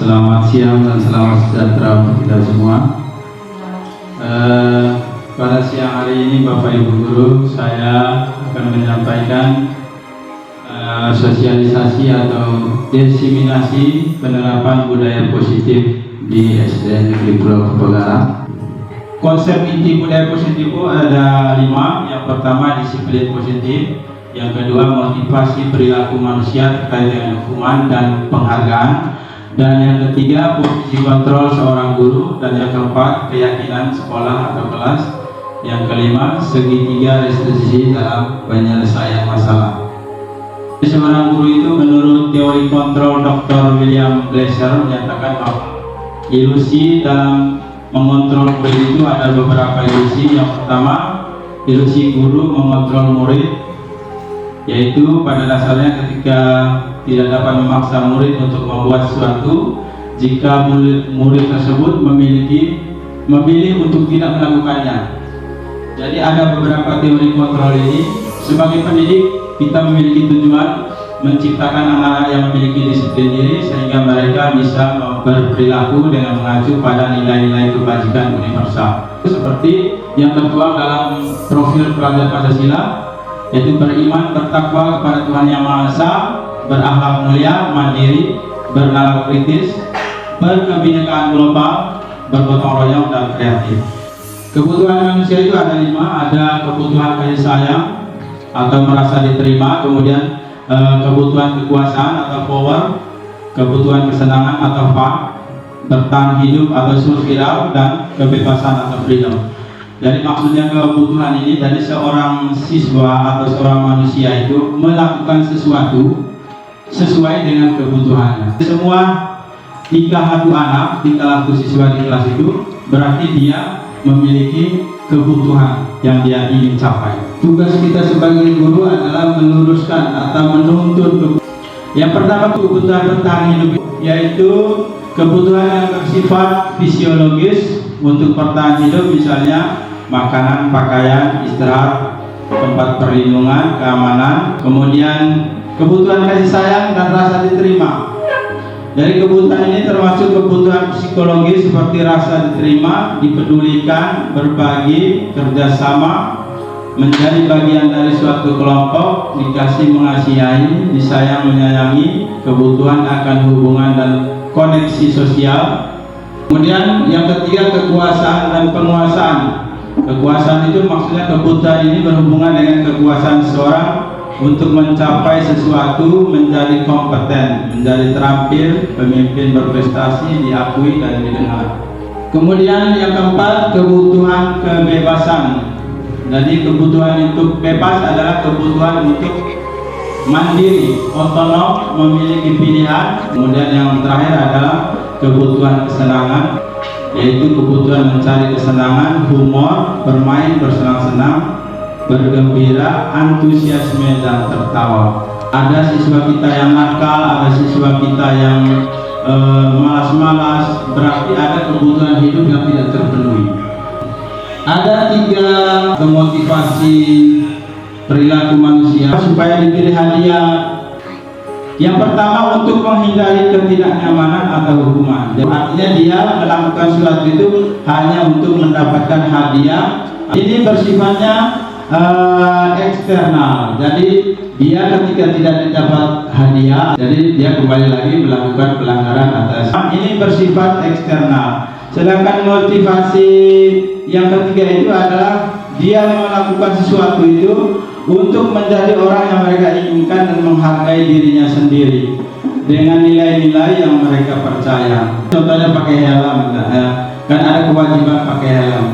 Selamat siang dan selamat sejahtera untuk kita semua. Pada siang hari ini Bapak Ibu Guru, saya akan menyampaikan sosialisasi atau diseminasi penerapan budaya positif di SDN Negeri Pulau Kepegaran. Konsep inti budaya positif itu ada 5. Yang pertama, disiplin positif. Yang kedua, motivasi perilaku manusia terkait dengan hukuman dan penghargaan. Dan yang ketiga, posisi kontrol seorang guru. Dan yang keempat, keyakinan sekolah atau kelas. Yang kelima, segitiga restitusi dalam penyelesaian masalah. Seorang guru itu menurut teori kontrol Dr. William Glasser menyatakan bahwa ilusi dalam mengontrol murid itu ada beberapa ilusi. Yang pertama, ilusi guru mengontrol murid, yaitu pada dasarnya ketika tidak dapat memaksa murid untuk membuat sesuatu, jika murid tersebut memilih untuk tidak melakukannya. Jadi ada beberapa teori kontrol ini. Sebagai pendidik, kita memiliki tujuan menciptakan anak-anak yang memiliki disiplin diri sehingga mereka bisa berperilaku dengan mengacu pada nilai-nilai kebajikan universal. Seperti yang tertuang dalam profil pelajar Pancasila, yaitu beriman, bertakwa kepada Tuhan Yang Maha Esa, berakhlak mulia, mandiri, bernalar kritis, berkebinekaan global, bergotong royong, dan kreatif. Kebutuhan manusia itu ada 5. Ada kebutuhan kasih sayang atau merasa diterima, kemudian kebutuhan kekuasaan atau power, kebutuhan kesenangan atau fun, bertahan hidup atau survival, dan kebebasan atau freedom. Jadi maksudnya kebutuhan ini dari seorang siswa atau seorang manusia itu melakukan sesuatu sesuai dengan kebutuhannya. Semua tingkah laku anak, tingkah laku siswa di kelas itu berarti dia memiliki kebutuhan yang dia ingin capai. Tugas kita sebagai guru adalah meluruskan atau menuntun. Yang pertama, kebutuhan bertahan hidup, yaitu kebutuhan yang bersifat fisiologis untuk bertahan hidup, misalnya makanan, pakaian, istirahat, tempat perlindungan, keamanan. Kemudian kebutuhan kasih sayang dan rasa diterima. Dari kebutuhan ini termasuk kebutuhan psikologis seperti rasa diterima, dipedulikan, berbagi, kerjasama, menjadi bagian dari suatu kelompok, dikasih mengasihi, disayang menyayangi, kebutuhan akan hubungan dan koneksi sosial. Kemudian yang ketiga, kekuasaan dan penguasaan. Kekuasaan itu maksudnya kebutuhan ini berhubungan dengan kekuasaan seseorang untuk mencapai sesuatu, menjadi kompeten, menjadi terampil, pemimpin berprestasi, diakui dan didengar. Kemudian yang keempat, kebutuhan kebebasan. Jadi kebutuhan untuk bebas adalah kebutuhan untuk mandiri, otonom, memiliki pilihan. Kemudian yang terakhir adalah kebutuhan kesenangan, yaitu kebutuhan mencari kesenangan, humor, bermain, bersenang-senang, bergembira, antusiasme, dan tertawa. Ada siswa kita yang nakal, ada siswa kita yang malas-malas, berarti ada kebutuhan hidup yang tidak terpenuhi. Ada 3 motivasi perilaku manusia supaya diberi hadiah. Yang pertama, untuk menghindari ketidaknyamanan atau hukuman. Jadi, artinya dia melakukan sesuatu itu hanya untuk mendapatkan hadiah. Ini bersifatnya eksternal. Jadi dia ketika tidak dapat hadiah, jadi dia kembali lagi melakukan pelanggaran atas. Ini bersifat eksternal. Sedangkan motivasi yang ketiga itu adalah dia melakukan sesuatu itu untuk menjadi orang yang mereka inginkan dan menghargai dirinya sendiri dengan nilai-nilai yang mereka percaya. Contohnya pakai helm, kan ada kewajiban pakai helm.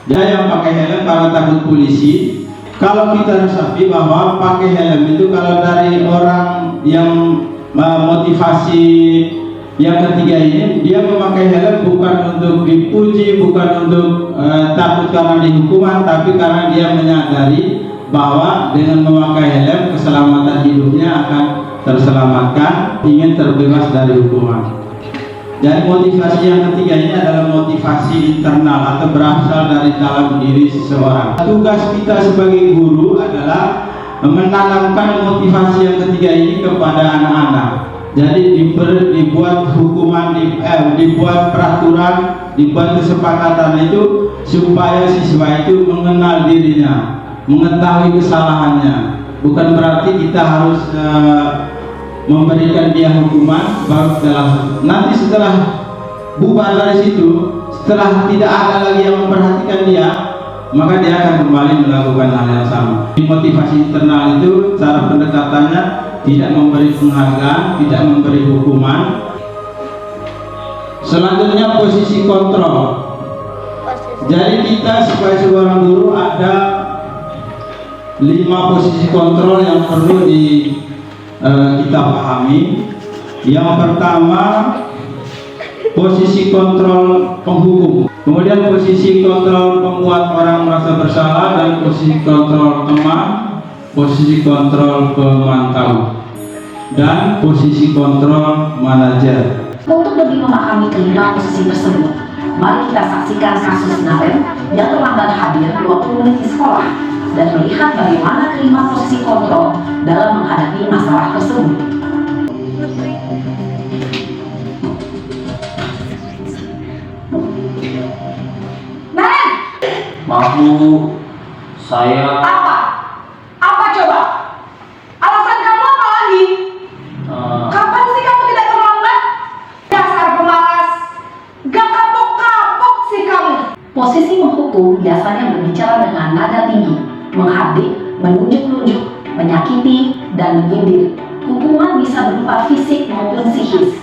Dia yang pakai helm kalau takut polisi. Kalau kita resapi bahwa pakai helm itu kalau dari orang yang motivasi yang ketiga ini, dia memakai helm bukan untuk dipuji, bukan untuk takut karena dihukuman, tapi karena dia menyadari bahwa dengan memakai helm keselamatan hidupnya akan terselamatkan, ingin terbebas dari hukuman. Jadi motivasi yang ketiga ini adalah motivasi internal atau berasal dari dalam diri seseorang. Tugas kita sebagai guru adalah menanamkan motivasi yang ketiga ini kepada anak-anak. Jadi dibuat hukuman, dibuat peraturan, dibuat kesepakatan itu supaya siswa itu mengenal dirinya, mengetahui kesalahannya. Bukan berarti kita harus memberikan dia hukuman baru nanti setelah bubar dari situ, setelah tidak ada lagi yang memperhatikan dia, maka dia akan kembali melakukan hal yang sama. Motivasi internal itu cara pendekatannya tidak memberi penghargaan, tidak memberi hukuman. Selanjutnya posisi kontrol. Jadi kita sebagai seorang guru ada 5 posisi kontrol yang perlu kita pahami. Yang pertama, posisi kontrol penghukum, kemudian posisi kontrol pembuat orang merasa bersalah, dan posisi kontrol teman, posisi kontrol pemantau, dan posisi kontrol manajer. Untuk lebih memahami kelima posisi tersebut, mari kita saksikan kasus Naren yang terlambat hadir 20 menit di sekolah dan melihat bagaimana kelima posisi kontrol dalam menghadapi masalah tersebut. Naren! Maaf Bu, saya... Apa coba? Alasan kamu apa lagi? Kapan sih kamu tidak terlambat? Dasar pemalas. Gak kapok-kapok sih kamu. Posisi menghukum biasanya berbicara dengan nada tinggi, menghardik, menunjuk-nunjuk, menyakiti, dan menyindir. Hukuman bisa berupa fisik maupun psikis.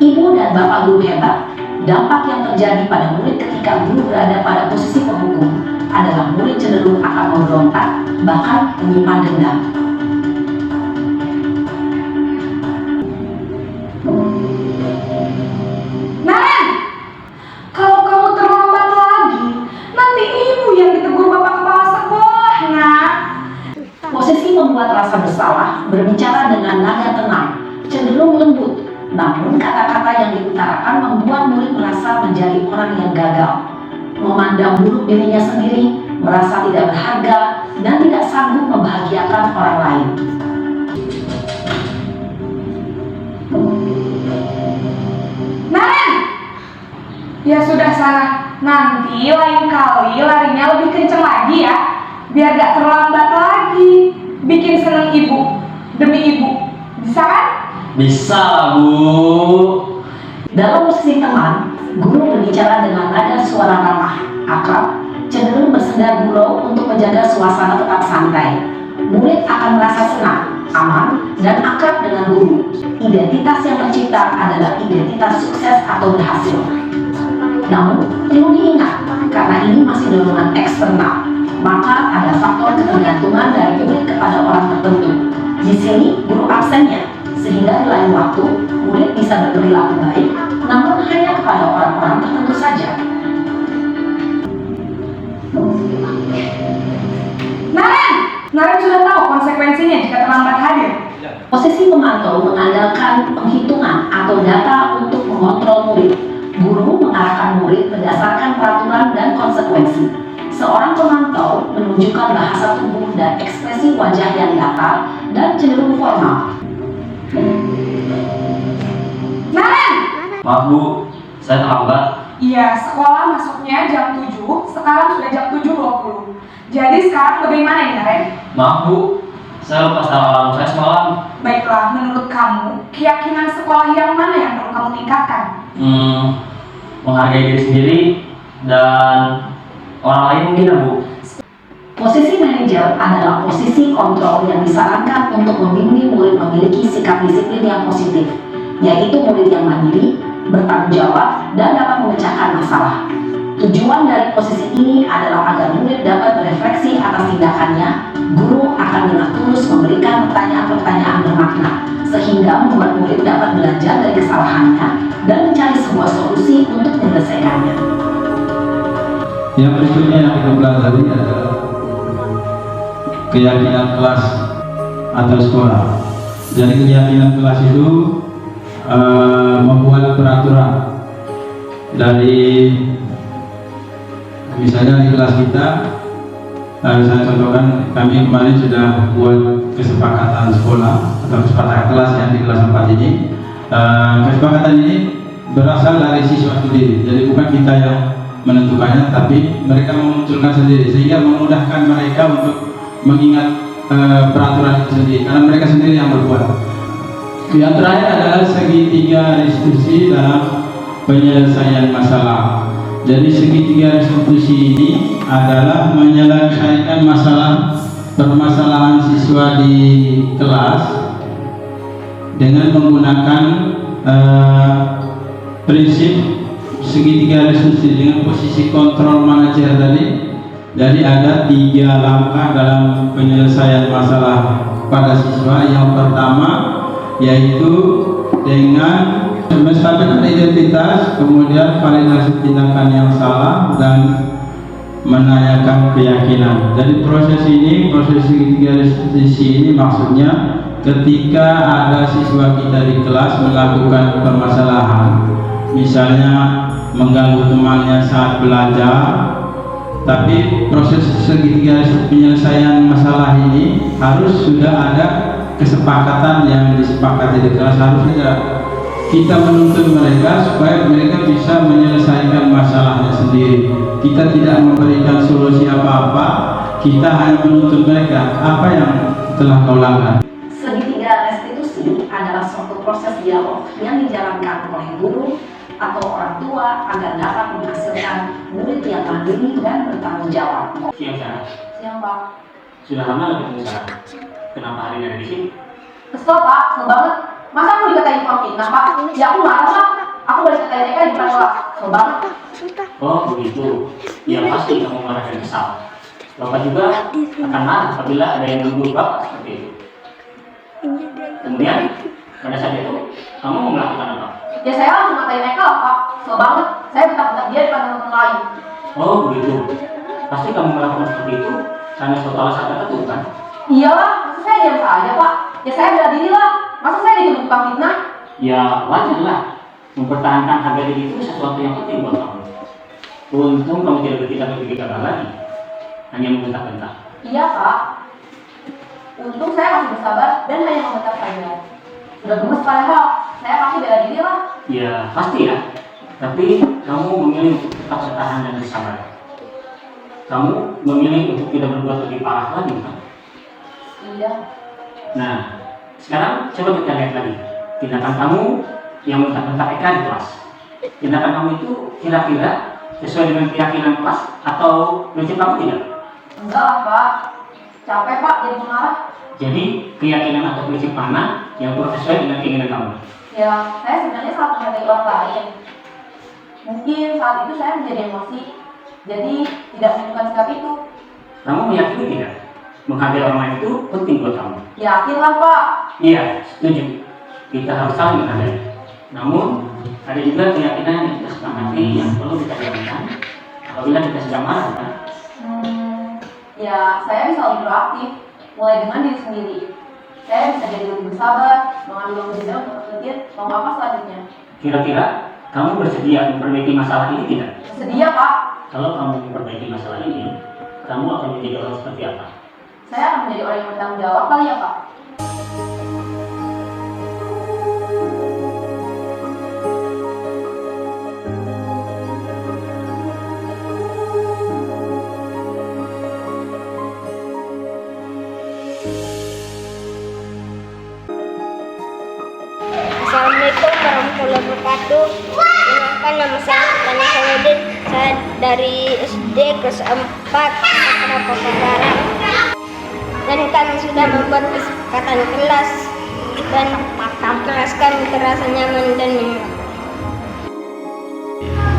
Ibu dan bapak guru hebat, dampak yang terjadi pada murid ketika guru berada pada posisi penghukum adalah murid cenderung akan memberontak, bahkan menyimpan dendam. Naren, kalau kamu terlambat lagi, nanti ibu yang ditegur bapak kepala sekolah, nak. Posisi membuat rasa bersalah berbicara dengan nada tenang, cenderung lembut, namun kata-kata yang diutarakan membuat murid merasa menjadi orang yang gagal, memandang buruk dirinya sendiri, merasa tidak berharga, dan tidak sanggup membahagiakan orang lain. Naren! Ya sudah sana, nanti lain kali larinya lebih kenceng lagi ya, biar gak terlambat lagi. Bikin seneng ibu, demi ibu. Bisa kan? Bisa Bu. Dalam posisi teman, guru berbicara dengan nada suara ramah, akrab, cenderung bersenda gurau untuk menjaga suasana tetap santai. Murid akan merasa senang, aman, dan akrab dengan guru. Identitas yang tercipta adalah identitas sukses atau berhasil. Namun, perlu diingat, karena ini masih dorongan eksternal, maka ada faktor ketergantungan dari murid kepada orang tertentu. Di sini, guru absennya, sehingga di lain waktu, murid bisa berperilaku baik, namun hanya kepada orang-orang tertentu saja. Naren sudah tahu konsekuensinya jika terlambat hadir. Posisi pemantau mengandalkan penghitungan atau data untuk mengontrol murid. Guru mengarahkan murid berdasarkan peraturan dan konsekuensi. Seorang pemantau menunjukkan bahasa tubuh dan ekspresi wajah yang datar dan cenderung formal. Naren! Maaf Bu, saya terlambat. Iya, sekolah masuknya jam 7, sekarang sudah jam 7.20. Jadi sekarang bagaimana ini, Naren? Maaf Bu, saya lupa setelah alarm saya semalam. Baiklah, menurut kamu, keyakinan sekolah yang mana yang perlu kamu tingkatkan? Menghargai diri sendiri dan orang lain mungkin ya Bu. Posisi manajer adalah posisi kontrol yang disarankan untuk membimbing murid memiliki sikap disiplin yang positif, yaitu murid yang mandiri, bertanggung jawab, dan dapat memecahkan masalah. Tujuan dari posisi ini adalah agar murid dapat berefleksi atas tindakannya. Guru akan dengan tulus memberikan pertanyaan-pertanyaan bermakna, sehingga membuat murid dapat belajar dari kesalahannya dan mencari sebuah solusi untuk menyelesaikannya. Yang berikutnya yang kita pelajari adalah keyakinan kelas atau sekolah. Jadi keyakinan kelas itu membuat peraturan dari misalnya di kelas kita Saya contohkan, kami kemarin sudah buat kesepakatan sekolah atau kesepakatan kelas yang di kelas 4 ini. Kesepakatan ini berasal dari siswa sendiri, jadi bukan kita yang menentukannya, tapi mereka memunculkan sendiri sehingga memudahkan mereka untuk mengingat peraturan itu sendiri karena mereka sendiri yang berbuat. Yang terakhir adalah segitiga restitusi dalam penyelesaian masalah. Jadi segitiga restitusi ini adalah menyelesaikan permasalahan siswa di kelas dengan menggunakan prinsip segitiga restitusi dengan posisi kontrol manajer tadi. Jadi ada 3 langkah dalam penyelesaian masalah pada siswa. Yang pertama yaitu dengan menstabilkan identitas, kemudian validasi tindakan yang salah, dan menanyakan keyakinan. Jadi proses segitiga restitusi ini maksudnya ketika ada siswa kita di kelas melakukan permasalahan, misalnya mengganggu temannya saat belajar, tapi proses segitiga penyelesaian masalah ini harus sudah ada kesepakatan yang disepakati di kelas. Harusnya kita menuntut mereka supaya mereka bisa menyelesaikan masalahnya sendiri. Kita tidak memberikan solusi apa-apa, kita hanya menuntut mereka apa yang telah kau lakukan. Segitiga restitusi adalah suatu proses dialog yang dijalankan oleh guru atau orang tua agar dapat menghasilkan murid yang mandiri dan bertanggung jawab. Siang Sarah. Siang Pak. Sudah lama ketemu Sarah. Kenapa hari ini ada di sini? Kesel Pak, kesel banget. Masa aku dikatain tukang fitnah Pak? Ya aku marah Pak. Aku boleh dikatain mereka di depan kelas. Kesel banget. Oh begitu. Ya pasti kamu marah dan kesal. Bapak juga akan marah apabila ada yang menuduh Bapak seperti itu. Kemudian pada saat itu kamu mau melakukan apa? Ya saya langsung ngatain mereka lah Pak. Kesel banget. Saya bentak-bentak dia di depan teman-teman lain. Oh begitu. Pasti kamu melakukan seperti itu karena suatu alasan tertentu kan? Iyalah, masa saya diam saja Pak? Ya saya bela diri lah. Masa saya dituduh tukang fitnah? Ya wajar lah. Mempertahankan harga diri itu sesuatu yang penting buat kamu. Untung kamu tidak berpikir lagi. Hanya membentak-bentak. Iya Pak. Untung saya masih bersabar dan hanya membentak saja. Sudah gemes padahal. Saya pasti bela diri lah. Ya pasti ya. Tapi kamu memilih untuk tetap bertahan dan bersabar. Kamu memilih untuk tidak berbuat lebih parah lagi kan? Iya. Nah, sekarang coba kita lihat lagi. Tindakan kamu yang bentak-bentak Eka di kelas. Tindakan kamu itu kira-kira sesuai dengan keyakinan kelas atau prinsip kamu tidak? Enggak lah Pak. Capek Pak jadi pengarah. Jadi keyakinan atau prinsip mana yang kurang sesuai dengan keinginan kamu? Ya, saya sebenarnya sangat menghargai orang lain. Mungkin saat itu saya menjadi emosi. Jadi tidak menunjukkan sikap itu. Kamu meyakini tidak? Menghargai orang lain itu penting buat kamu. Yakin lah Pak. Iya, setuju. Kita harus saling menghargai. Namun, ada juga keyakinan yang kita sepakati yang perlu kita jalankan apabila kita sedang marah kan? Ya, saya bisa lebih proaktif. Mulai dengan diri sendiri. Saya bisa jadi lebih bersabar, mengambil langkah jeda untuk berpikir mau apa selanjutnya. Kira-kira kamu bersedia memperbaiki masalah ini tidak? Sedia Pak. Kalau kamu memperbaiki masalah ini, kamu akan menjadi orang seperti apa? Saya akan menjadi orang yang bertanggung jawab kali ya Pak. Assalamualaikum warahmatullahi wabarakatuh. Perkenalkan nama saya Tanya Samuddin. Saya dari SD kelas 4 Akra Pagaran. Dan kami sudah membuat kesepakatan kelas dan kelas kami terasa nyaman dan nyaman.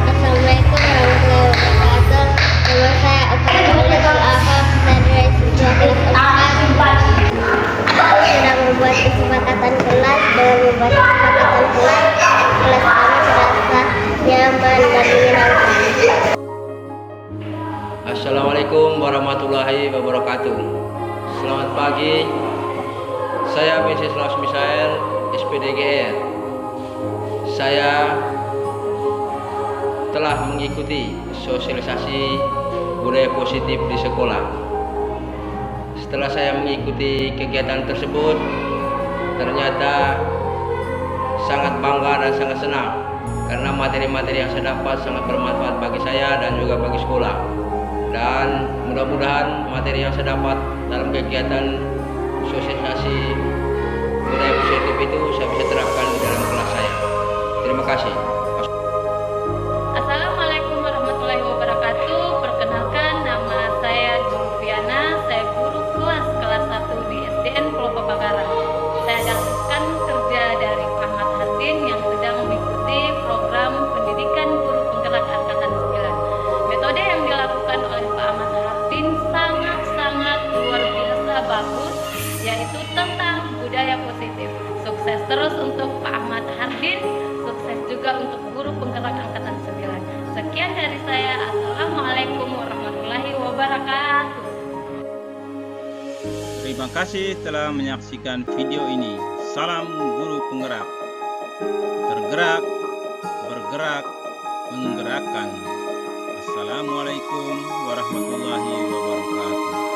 Assalamualaikum warahmatullahi wabarakatuh. Nama saya Abdul Afaf dari SD kelas 4. Kami sudah membuat kesepakatan kelas dan membuat kesepakatan kelas kami terasa nyaman dan menyenangkan. Assalamualaikum warahmatullahi wabarakatuh. Selamat pagi. Saya Wenceslas Misael, SPDGR. Saya telah mengikuti sosialisasi budaya positif di sekolah. Setelah saya mengikuti kegiatan tersebut, ternyata sangat bangga dan sangat senang karena materi-materi yang saya dapat sangat bermanfaat bagi saya dan juga bagi sekolah. Dan mudah-mudahan materi yang saya dapat dalam kegiatan sosialisasi budaya positif itu saya bisa terapkan di dalam kelas saya. Terima kasih. Assalamualaikum warahmatullahi wabarakatuh. Perkenalkan, nama saya Julviana. Saya guru kelas 1 di SDN Pulau Pabagaran. Saya adalah kerja dari Pak Ahmad Hardin yang sedang mengikuti program pendidikan guru penggerak angkatan 9. Metode yang dilakukan oleh Pak Ahmad Hardin sangat luar biasa bagus, yaitu tentang budaya positif. Sukses terus untuk Pak Ahmad Hardin, sukses juga untuk guru penggerak angkatan 9. Sekian dari saya. Assalamualaikum warahmatullahi wabarakatuh. Terima kasih telah menyaksikan video ini. Salam guru penggerak. Tergerak, bergerak, menggerakkan. Assalamualaikum warahmatullahi wabarakatuh.